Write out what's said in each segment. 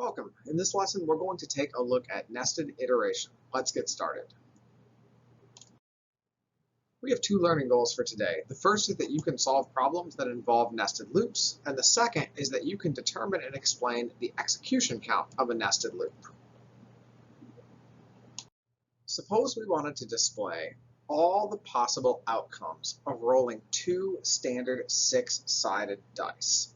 Welcome. In this lesson, we're going to take a look at nested iteration. Let's get started. We have two learning goals for today. The first is that you can solve problems that involve nested loops, and the second is that you can determine and explain the execution count of a nested loop. Suppose we wanted to display all the possible outcomes of rolling two standard six-sided dice.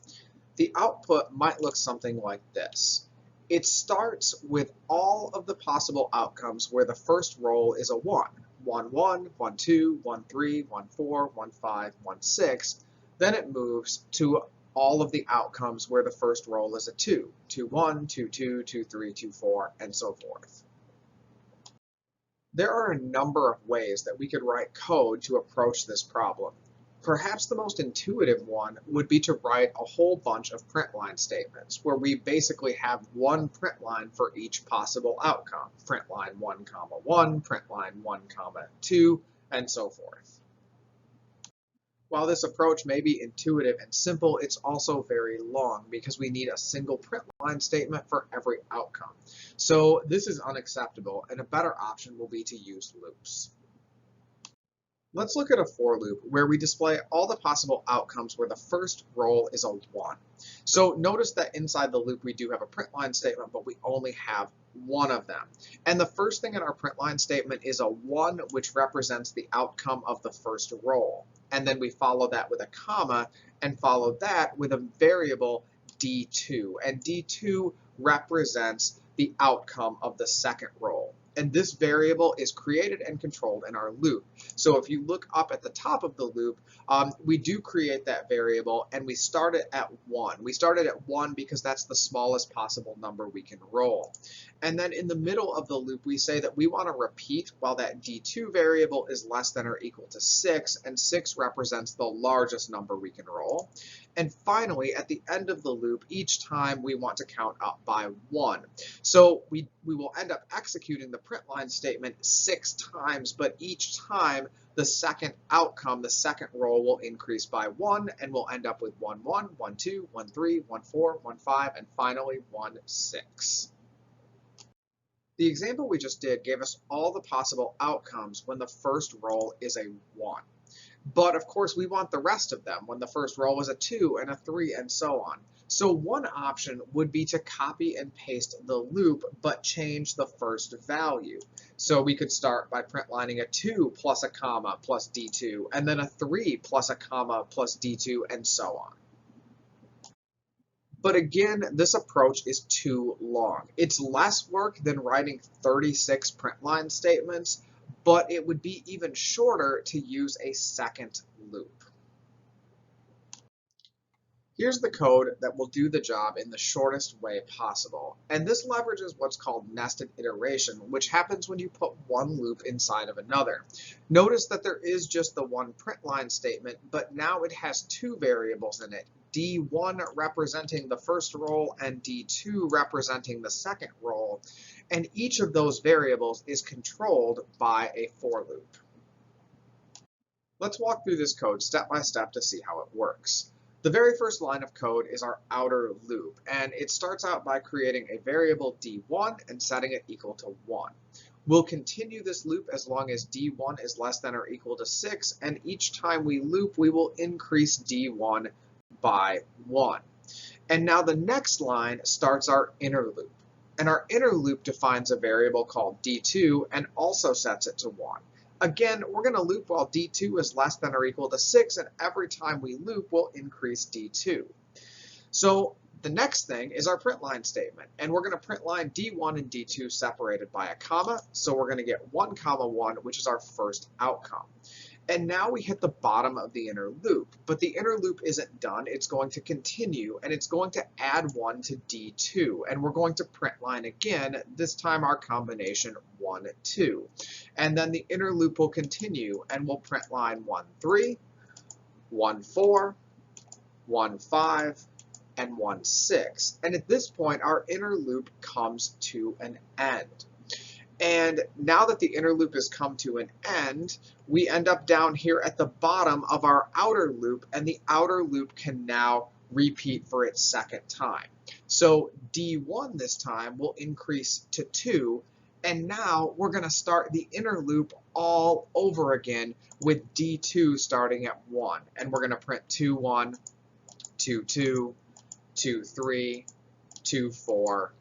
The output might look something like this. It starts with all of the possible outcomes where the first roll is a 1. 1, 1, 1, 2, 1, 3, 1, 4, 1, 5, 1, 6. Then it moves to all of the outcomes where the first roll is a 2. 2, 1, 2, 2, 2, 3, 2, 4, and so forth. There are a number of ways that we could write code to approach this problem. Perhaps the most intuitive one would be to write a whole bunch of print line statements where we basically have one print line for each possible outcome. Print line 1, 1, print line 1, 2, and so forth. While this approach may be intuitive and simple, it's also very long because we need a single print line statement for every outcome. So this is unacceptable, and a better option will be to use loops. Let's look at a for loop where we display all the possible outcomes where the first roll is a 1. So notice that inside the loop we do have a print line statement, but we only have one of them. And the first thing in our print line statement is a 1, which represents the outcome of the first roll. And then we follow that with a comma and follow that with a variable D2. And D2 represents the outcome of the second roll. And this variable is created and controlled in our loop. So if you look up at the top of the loop, we do create that variable and we start it at 1. We started at 1 because that's the smallest possible number we can roll. And then in the middle of the loop, we say that we want to repeat while that D2 variable is less than or equal to 6, and 6 represents the largest number we can roll. And finally, at the end of the loop, each time we want to count up by 1. So we will end up executing the print line statement 6 times, but each time the second outcome, the second roll, will increase by 1, and we'll end up with 1, 1, 1, 2, 1, 3, 1, 4, 1, 5, and finally 1, 6. The example we just did gave us all the possible outcomes when the first roll is a 1. But of course, we want the rest of them when the first roll is a 2 and a 3 and so on. So one option would be to copy and paste the loop, but change the first value. So we could start by print lining a 2 plus a comma plus D2, and then a 3 plus a comma plus D2, and so on. But again, this approach is too long. It's less work than writing 36 print line statements, but it would be even shorter to use a second loop. Here's the code that will do the job in the shortest way possible. And this leverages what's called nested iteration, which happens when you put one loop inside of another. Notice that there is just the one print line statement, but now it has two variables in it, D1 representing the first roll and D2 representing the second roll. And each of those variables is controlled by a for loop. Let's walk through this code step by step to see how it works. The very first line of code is our outer loop, and it starts out by creating a variable D1 and setting it equal to 1. We'll continue this loop as long as D1 is less than or equal to 6, and each time we loop, we will increase D1 by 1. And now the next line starts our inner loop. And our inner loop defines a variable called D2 and also sets it to 1. Again, we're going to loop while D2 is less than or equal to 6, and every time we loop, we'll increase D2. So the next thing is our print line statement, and we're going to print line D1 and D2 separated by a comma, so we're going to get 1, 1, which is our first outcome. And now we hit the bottom of the inner loop, but the inner loop isn't done. It's going to continue, and it's going to add 1 to D2, and we're going to print line again, this time our combination 1, 2. And then the inner loop will continue, and we'll print line 1, 3, 1, 4, 1, 5, and 1, 6. And at this point, our inner loop comes to an end. And now that the inner loop has come to an end, we end up down here at the bottom of our outer loop, and the outer loop can now repeat for its second time. So D1 this time will increase to 2, and now we're going to start the inner loop all over again with D2 starting at 1. And we're going to print 2, 1, 2, 2, 2, 3, 2, 4,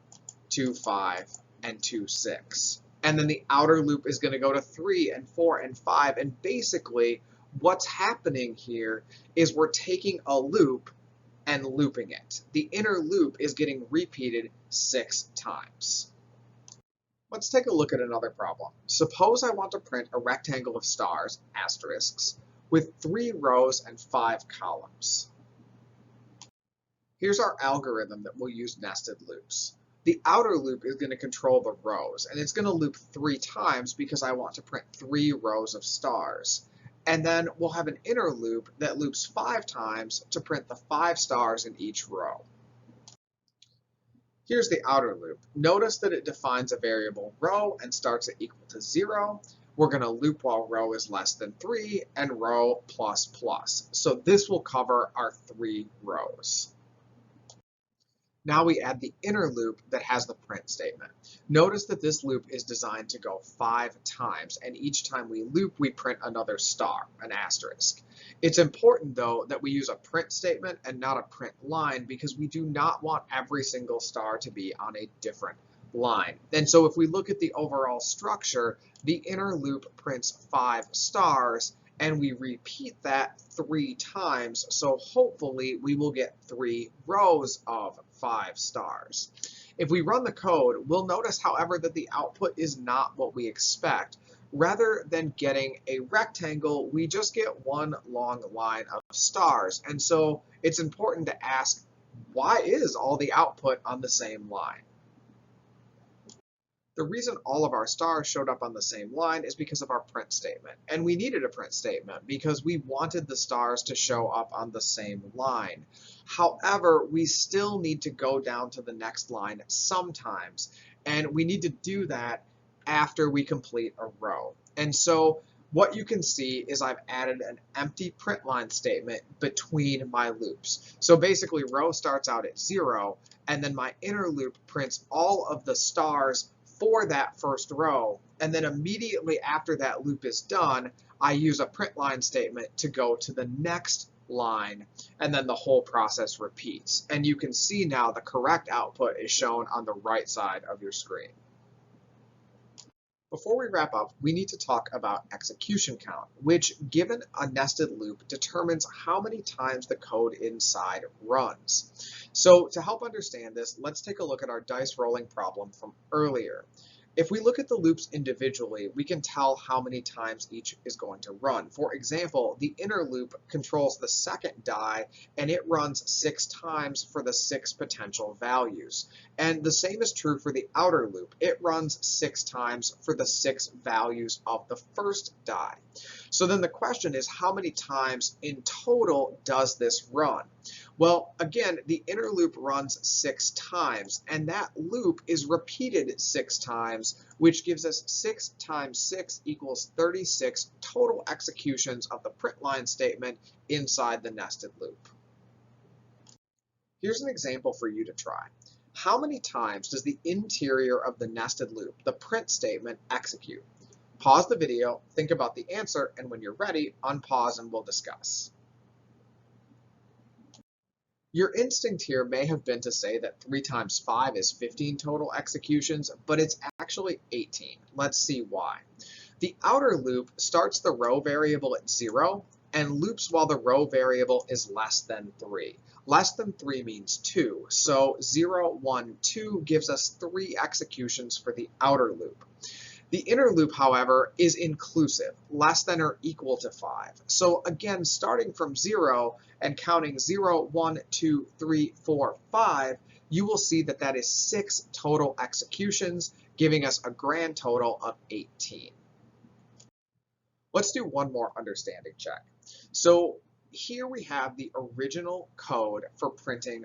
2, 5, and 2, 6. And then the outer loop is going to go to 3 and 4 and 5. And basically, what's happening here is we're taking a loop and looping it. The inner loop is getting repeated 6 times. Let's take a look at another problem. Suppose I want to print a rectangle of stars, asterisks, with 3 rows and 5 columns. Here's our algorithm that will use nested loops. The outer loop is going to control the rows, and it's going to loop 3 times because I want to print 3 rows of stars. And then we'll have an inner loop that loops 5 times to print the 5 stars in each row. Here's the outer loop. Notice that it defines a variable row and starts at equal to 0. We're going to loop while row is less than 3 and row plus plus. So this will cover our 3 rows. Now we add the inner loop that has the print statement. Notice that this loop is designed to go 5 times, and each time we loop, we print another star, an asterisk. It's important, though, that we use a print statement and not a print line because we do not want every single star to be on a different line. And so if we look at the overall structure, the inner loop prints 5 stars, and we repeat that 3 times, so hopefully we will get 3 rows of 5 stars. If we run the code, we'll notice, however, that the output is not what we expect. Rather than getting a rectangle, we just get one long line of stars. And so it's important to ask, why is all the output on the same line? The reason all of our stars showed up on the same line is because of our print statement. And we needed a print statement because we wanted the stars to show up on the same line. However, we still need to go down to the next line sometimes. And we need to do that after we complete a row. And so what you can see is I've added an empty print line statement between my loops. So basically, row starts out at 0, and then my inner loop prints all of the stars for that first row, and then immediately after that loop is done, I use a print line statement to go to the next line, and then the whole process repeats. And you can see now the correct output is shown on the right side of your screen. Before we wrap up, we need to talk about execution count, which, given a nested loop, determines how many times the code inside runs. So to help understand this, let's take a look at our dice rolling problem from earlier. If we look at the loops individually, we can tell how many times each is going to run. For example, the inner loop controls the second die, and it runs 6 times for the 6 potential values. And the same is true for the outer loop. It runs 6 times for the 6 values of the first die. So then the question is, how many times in total does this run? Well, again, the inner loop runs 6 times, and that loop is repeated 6 times, which gives us 6 times 6 equals 36 total executions of the print line statement inside the nested loop. Here's an example for you to try. How many times does the interior of the nested loop, the print statement, execute? Pause the video, think about the answer, and when you're ready, unpause and we'll discuss. Your instinct here may have been to say that 3 times 5 is 15 total executions, but it's actually 18. Let's see why. The outer loop starts the row variable at 0 and loops while the row variable is less than 3. Less than 3 means 2, so 0, 1, 2 gives us 3 executions for the outer loop. The inner loop, however, is inclusive, less than or equal to 5. So again, starting from 0 and counting 0, 1, 2, 3, 4, 5, you will see that that is 6 total executions, giving us a grand total of 18. Let's do one more understanding check. So here we have the original code for printing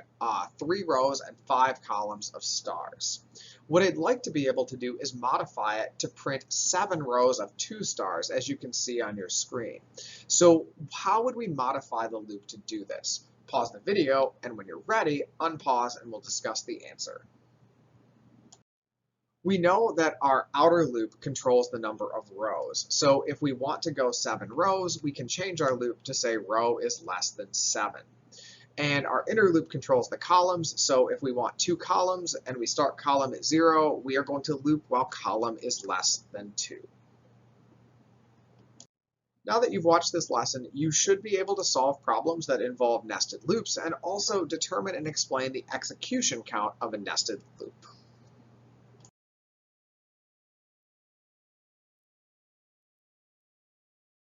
3 rows and 5 columns of stars. What I'd like to be able to do is modify it to print 7 rows of 2 stars, as you can see on your screen. So how would we modify the loop to do this? pause the video, and when you're ready, unpause and we'll discuss the answer. We know that our outer loop controls the number of rows. So if we want to go 7 rows, we can change our loop to say row is less than 7. And our inner loop controls the columns. So if we want 2 columns and we start column at 0, we are going to loop while column is less than 2. Now that you've watched this lesson, you should be able to solve problems that involve nested loops and also determine and explain the execution count of a nested loop.